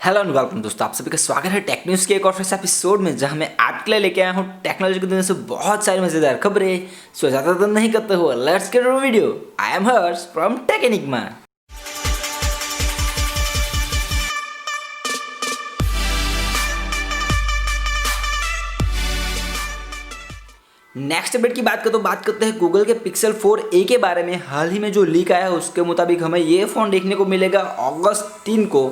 Hello and welcome दोस्तों, आप सभी का स्वागत है टेक न्यूज़ के एक और फ्रेश एपिसोड में, जहां मैं आज के लिए लेके आया हूं टेक्नोलॉजी की दुनिया से बहुत सारी मजेदार खबरें। सो ज़्यादा देर नहीं करते हुए let's get to video. I am Harsh from Tech Enigma. Next update की बात करें तो बात करते हैं गूगल के पिक्सल 4a के बारे में। हाल ही में जो लीक आया है उसके मुताबिक हमें ये फ़ोन देखने को मिलेगा अगस्त 3 को।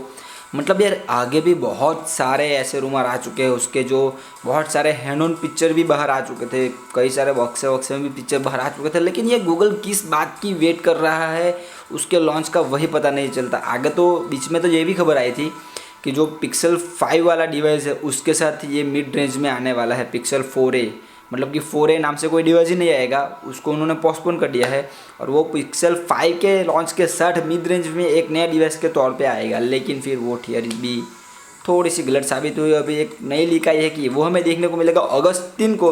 मतलब यार आगे भी बहुत सारे ऐसे रूमर आ चुके हैं उसके, जो बहुत सारे हैंड ऑन पिक्चर भी बाहर आ चुके थे, कई सारे बॉक्स में भी पिक्चर बाहर आ चुके थे, लेकिन ये गूगल किस बात की वेट कर रहा है उसके लॉन्च का वही पता नहीं चलता। आगे तो बीच में तो ये भी खबर आई थी कि जो पिक्सल 5 वाला डिवाइस है उसके साथ ये मिड रेंज में आने वाला है पिक्सल 4a। मतलब कि 4a नाम से कोई डिवाइस ही नहीं आएगा, उसको उन्होंने पोस्टपोन कर दिया है और वो पिक्सल 5 के लॉन्च के साथ मिड रेंज में एक नया डिवाइस के तौर पे आएगा। लेकिन फिर वो थियरी भी थोड़ी सी गलत साबित हुई। अभी एक नई लीक आई है कि वो हमें देखने को मिलेगा अगस्त 3 को।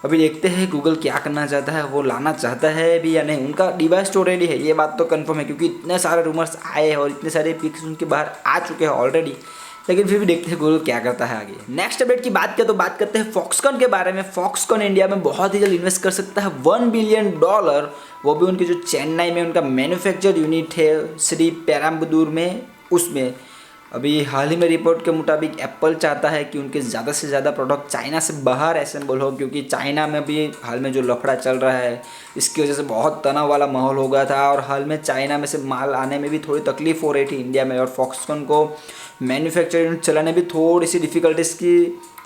अभी देखते हैं गूगल क्या करना चाहता है, वो लाना चाहता है भी या नहीं। उनका डिवाइस तो रेडी है, ये बात तो कंफर्म है, क्योंकि इतने सारे रूमर्स आए हैं और इतने सारे पिक्स उनके बाहर आ चुके हैं ऑलरेडी। लेकिन फिर भी देखते हैं गूगल क्या करता है आगे। नेक्स्ट अपडेट की बात करें तो बात करते हैं फॉक्सकॉन के बारे में। फॉक्सकॉन इंडिया में बहुत ही जल्द इन्वेस्ट कर सकता है $1 बिलियन, वो भी उनके जो चेन्नई में उनका मैन्युफैक्चर यूनिट है श्री पेराम्बदूर में, उसमें। अभी हाल ही में रिपोर्ट के मुताबिक एप्पल चाहता है कि उनके ज़्यादा से ज़्यादा प्रोडक्ट चाइना से बाहर असेंबल हो, क्योंकि चाइना में भी हाल में जो लफड़ा चल रहा है इसकी वजह से बहुत तनाव वाला माहौल हो गया था और हाल में चाइना में से माल आने में भी थोड़ी तकलीफ हो रही थी इंडिया में, और फॉक्सकॉन को मैन्युफैक्चर यूनिट चलाने भी थोड़ी सी डिफ़िकल्टीज की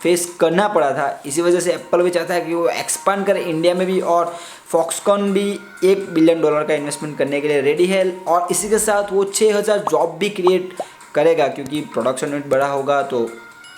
फेस करना पड़ा था। इसी वजह से एप्पल भी चाहता है कि वो एक्सपांड करे इंडिया में भी, और फॉक्सकॉन भी $1 बिलियन का इन्वेस्टमेंट करने के लिए रेडी है। और इसी के साथ वो 6000 जॉब भी क्रिएट करेगा, क्योंकि प्रोडक्शन यूनिट बड़ा होगा तो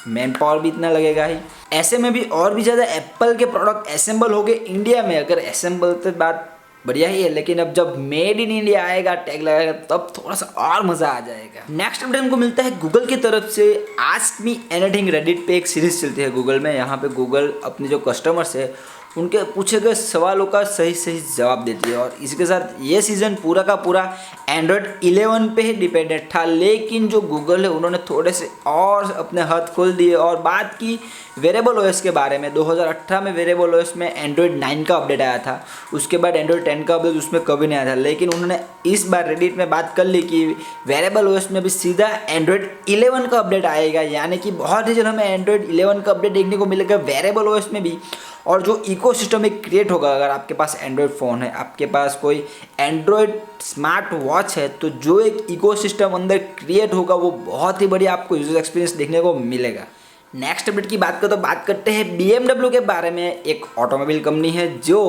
मैन पावर भी इतना लगेगा ही। ऐसे में भी और भी ज़्यादा एप्पल के प्रोडक्ट असेंबल हो गए इंडिया में। अगर असेंबल तो बात बढ़िया ही है, लेकिन अब जब मेड इन इंडिया आएगा, टैग लगाएगा, तब थोड़ा सा और मज़ा आ जाएगा। नेक्स्ट अपडेट हमको मिलता है गूगल की तरफ से आस्क मी एनीथिंग। रेडिट पे एक सीरीज चलती है गूगल में, यहाँ पे गूगल अपने जो कस्टमर्स है उनके पूछे गए सवालों का सही सही जवाब देती है। और इसके साथ ये सीज़न पूरा का पूरा एंड्रॉयड 11 पे ही डिपेंडेंट था, लेकिन जो गूगल है उन्होंने थोड़े से और अपने हाथ खोल दिए और बात की वेरिएबल ओएस के बारे में। 2018 में वेरिएबल ओएस में एंड्रॉयड 9 का अपडेट आया था, उसके बाद एंड्रॉयड 10 का अपडेट उसमें कभी नहीं आया था, लेकिन उन्होंने इस बार रेडिट में बात कर ली कि वेरिएबल ओएस में भी सीधा एंड्रॉयड 11 का अपडेट आएगा। यानी कि बहुत ही जल्द हमें एंड्रॉयड 11 का अपडेट देखने को मिलेगा वेरिएबल ओएस में भी। और जो इकोसिस्टम एक क्रिएट होगा, अगर आपके पास एंड्रॉयड फ़ोन है, आपके पास कोई एंड्रॉयड स्मार्ट वॉच है, तो जो एक इकोसिस्टम अंदर क्रिएट होगा वो बहुत ही बढ़िया आपको यूजर एक्सपीरियंस देखने को मिलेगा। नेक्स्ट अपडेट की बात करें तो बात करते हैं BMW के बारे में। एक ऑटोमोबाइल कंपनी है जो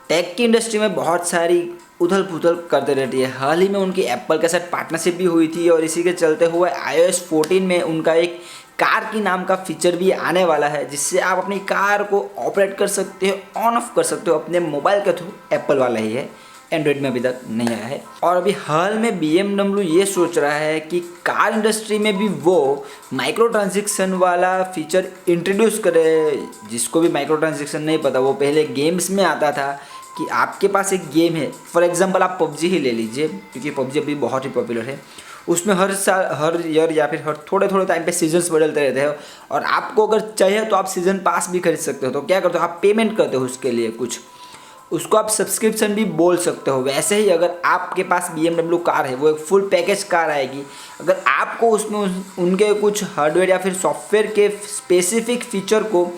टेक की इंडस्ट्री में बहुत सारी उथल पुथल करते रहती है। हाल ही में उनकी एप्पल के साथ पार्टनरशिप भी हुई थी और इसी के चलते हुए iOS 14 में उनका एक कार की नाम का फीचर भी आने वाला है, जिससे आप अपनी कार को ऑपरेट कर सकते हो, ऑन ऑफ कर सकते हो अपने मोबाइल के थ्रू। एप्पल वाला ही है, एंड्रॉयड में अभी तक नहीं आया है। और अभी हाल में BMW ये सोच रहा है कि कार इंडस्ट्री में भी वो माइक्रो ट्रांजेक्शन वाला फीचर इंट्रोड्यूस करे। जिसको भी माइक्रो ट्रांजेक्शन नहीं पता, वो पहले गेम्स में आता था कि आपके पास एक गेम है, फॉर एग्जांपल आप PUBG ही ले लीजिए, क्योंकि PUBG अभी बहुत ही पॉपुलर है। उसमें हर साल, हर ईयर या फिर हर थोड़े थोड़े टाइम पे सीजन्स बदलते रहते हो, और आपको अगर चाहिए तो आप सीजन पास भी खरीद सकते हो। तो क्या करते हो, आप पेमेंट करते हो उसके लिए कुछ, उसको आप सब्सक्रिप्शन भी बोल सकते हो। वैसे ही अगर आपके पास BMW कार है, वो एक फुल पैकेज कार आएगी। अगर आपको उसमें उनके कुछ हार्डवेयर या फिर सॉफ्टवेयर के स्पेसिफिक फीचर को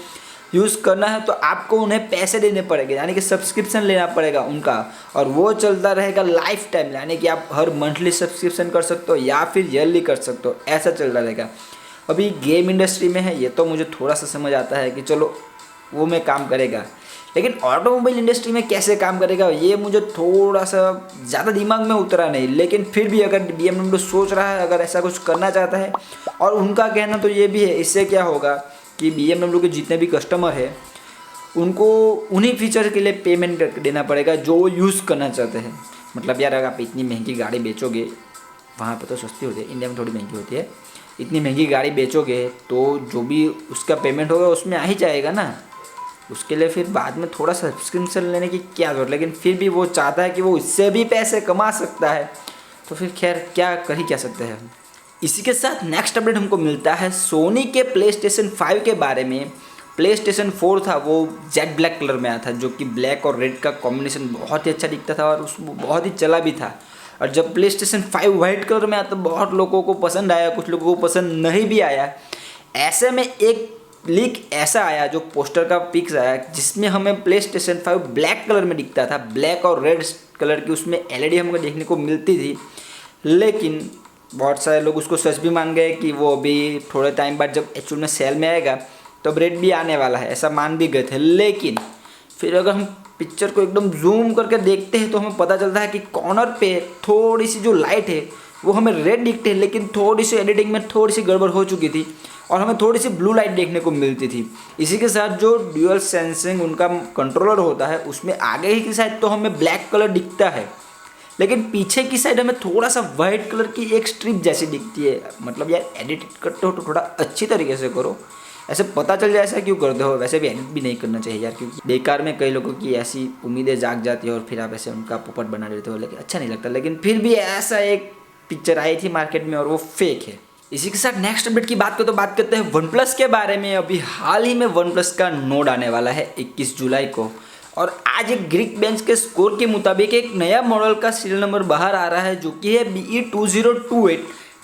यूज़ करना है तो आपको उन्हें पैसे देने पड़ेंगे, यानी कि सब्सक्रिप्शन लेना पड़ेगा उनका, और वो चलता रहेगा लाइफ टाइम। यानी कि आप हर मंथली सब्सक्रिप्शन कर सकते हो या फिर ईयरली कर सकते हो, ऐसा चलता रहेगा। अभी गेम इंडस्ट्री में है ये तो मुझे थोड़ा सा समझ आता है कि चलो वो में काम करेगा, लेकिन ऑटोमोबाइल इंडस्ट्री में कैसे काम करेगा ये मुझे थोड़ा सा ज़्यादा दिमाग में उतरा नहीं। लेकिन फिर भी अगर BMW सोच रहा है, अगर ऐसा कुछ करना चाहता है, और उनका कहना तो ये भी है, इससे क्या होगा कि BMW के जितने भी कस्टमर है उनको उन्हीं फीचर के लिए पेमेंट देना पड़ेगा जो वो यूज़ करना चाहते हैं। मतलब यार अगर आप इतनी महंगी गाड़ी बेचोगे, वहाँ पर तो सस्ती होती है, इंडिया में थोड़ी महंगी होती है, इतनी महंगी गाड़ी बेचोगे तो जो भी उसका पेमेंट होगा उसमें आ ही जाएगा ना। उसके लिए फिर बाद में थोड़ा सब्सक्रिप्शन लेने की क्या जरूरत। लेकिन फिर भी वो चाहता है कि वो इससे भी पैसे कमा सकता है, तो फिर खैर क्या कर ही क्या सकते हैं। इसी के साथ नेक्स्ट अपडेट हमको मिलता है सोनी के प्ले स्टेशन 5 के बारे में। प्ले स्टेशन 4 था वो जेट ब्लैक कलर में आया था, जो कि ब्लैक और रेड का कॉम्बिनेशन बहुत ही अच्छा दिखता था और उसको बहुत ही चला भी था। और जब प्ले स्टेशन 5 वाइट कलर में आया तो बहुत लोगों को पसंद आया, कुछ लोगों को पसंद नहीं भी आया। ऐसे में एक लीक ऐसा आया जो पोस्टर का पिक्स आया जिसमें हमें प्ले स्टेशन 5 ब्लैक कलर में दिखता था, ब्लैक और रेड कलर की उसमें एलईडी हमको देखने को मिलती थी। लेकिन बहुत सारे लोग उसको सच भी मान गए कि वो अभी थोड़े टाइम बाद जब एक्चुअल में सेल में आएगा तो रेड भी आने वाला है, ऐसा मान भी गए थे। लेकिन फिर अगर हम पिक्चर को एकदम जूम करके देखते हैं तो हमें पता चलता है कि कॉर्नर पे थोड़ी सी जो लाइट है वो हमें रेड दिखते हैं, लेकिन थोड़ी सी एडिटिंग में थोड़ी सी गड़बड़ हो चुकी थी और हमें थोड़ी सी ब्लू लाइट देखने को मिलती थी। इसी के साथ जो ड्यूअल सेंसिंग उनका कंट्रोलर होता है उसमें आगे ही की साइड तो हमें ब्लैक कलर दिखता है, लेकिन पीछे की साइड हमें थोड़ा सा वाइट कलर की एक स्ट्रिप जैसी दिखती है। मतलब यार एडिट करते हो तो थोड़ा अच्छी तरीके से करो, ऐसे पता चल जाए ऐसा क्यों करते हो। वैसे भी एडिट भी नहीं करना चाहिए यार, क्योंकि बेकार में कई लोगों की ऐसी उम्मीदें जाग जाती है और फिर आप ऐसे उनका पोपट बना देते हो, लेकिन अच्छा नहीं लगता। लेकिन फिर भी ऐसा एक पिक्चर आई थी मार्केट में और वो फेक है। इसी के साथ नेक्स्ट अपडेट की बात करें तो बात करते हैं वन प्लस के बारे में। अभी हाल ही में वन प्लस का नोड आने वाला है 21 जुलाई को, और आज एक ग्रीक बेंच के स्कोर के मुताबिक एक नया मॉडल का सीरियल नंबर बाहर आ रहा है जो कि है BE2028।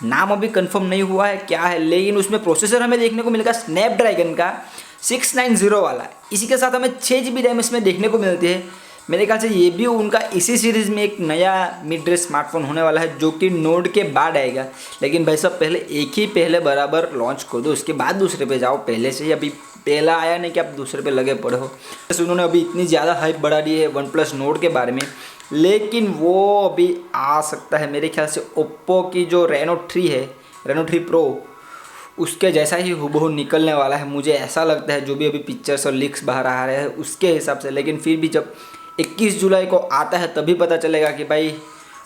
नाम अभी कंफर्म नहीं हुआ है क्या है, लेकिन उसमें प्रोसेसर हमें देखने को मिलेगा स्नैपड्रैगन का 690 वाला। इसी के साथ हमें 6 GB रैम इसमें देखने को मिलती है। मेरे ख्याल से ये भी उनका इसी सीरीज़ में एक नया मिड रेंज स्मार्टफोन होने वाला है जो कि नोड के बाद आएगा। लेकिन भाई साहब पहले एक ही पहले बराबर लॉन्च कर दो, उसके बाद दूसरे पे जाओ। पहले से ही अभी पहला आया नहीं कि आप दूसरे पे लगे पड़े हो। बस उन्होंने अभी इतनी ज़्यादा हाइप बढ़ा दी है वन प्लस नोड के बारे में, लेकिन वो अभी आ सकता है मेरे ख्याल से ओप्पो की जो रेनो 3 है, रेनो 3 प्रो, उसके जैसा ही हूबहू निकलने वाला है। मुझे ऐसा लगता है जो भी अभी पिक्चर्स और लीक्स बाहर आ रहे हैं उसके हिसाब से। लेकिन फिर भी जब 21 जुलाई को आता है तभी पता चलेगा कि भाई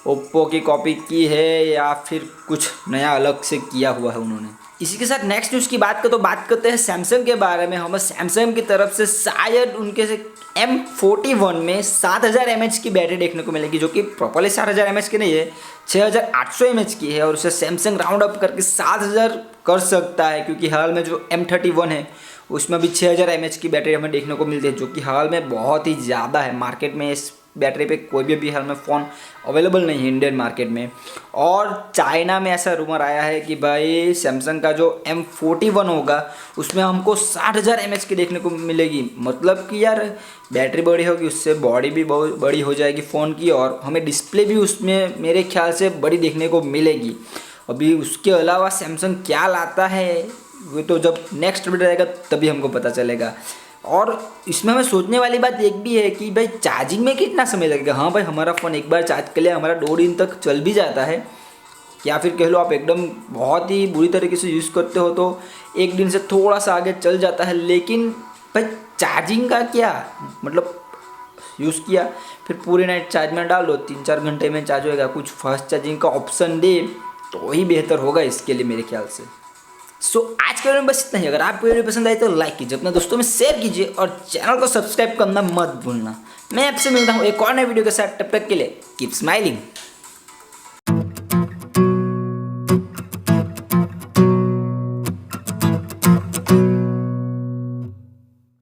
ओप्पो की कॉपी की है या फिर कुछ नया अलग से किया हुआ है उन्होंने। इसी के साथ नेक्स्ट न्यूज़ की बात करें तो बात करते हैं सैमसंग के बारे में। हमें सैमसंग की तरफ से शायद उनके से M41 में 7000 mAh की बैटरी देखने को मिलेगी, जो कि प्रॉपरली 7000 mAh की नहीं है, 6800 mAh की है। और उसे सैमसंग राउंड अप करके 7000 कर सकता है, क्योंकि हाल में जो M31 है उसमें भी 6000 mAh की बैटरी हमें देखने को मिलती है, जो कि हाल में बहुत ही ज़्यादा है। मार्केट में इस बैटरी पे कोई भी अभी हाल में फ़ोन अवेलेबल नहीं है इंडियन मार्केट में। और चाइना में ऐसा रूमर आया है कि भाई सैमसंग का जो M41 होगा उसमें हमको 60,000 mAh की देखने को मिलेगी। मतलब कि यार बैटरी बड़ी होगी, उससे बॉडी भी बहुत बड़ी हो जाएगी फ़ोन की, और हमें डिस्प्ले भी उसमें मेरे ख्याल से बड़ी देखने को मिलेगी। अभी उसके अलावा सैमसंग क्या लाता है वो तो जब नेक्स्ट अपडेट आएगा तभी हमको पता चलेगा। और इसमें हमें सोचने वाली बात एक भी है कि भाई चार्जिंग में कितना समय लगेगा। हाँ भाई हमारा फ़ोन एक बार चार्ज कर लिया हमारा 2 दिन तक चल भी जाता है, या फिर कह लो आप एकदम बहुत ही बुरी तरीके से यूज़ करते हो तो 1 दिन से थोड़ा सा आगे चल जाता है। लेकिन भाई चार्जिंग का क्या मतलब, यूज़ किया फिर पूरी नाइट चार्ज में डाल दो, 3-4 घंटे में चार्ज होएगा। कुछ फास्ट चार्जिंग का ऑप्शन दे तो ही बेहतर होगा इसके लिए मेरे ख्याल से। आज के वीडियो में बस इतना ही। अगर आपको वीडियो पसंद आई तो लाइक कीजिए, अपने दोस्तों में शेयर कीजिए और चैनल को सब्सक्राइब करना मत भूलना। मैं आपसे मिलता हूँ एक और नए वीडियो के साथ, तब तक के लिए कीप स्माइलिंग।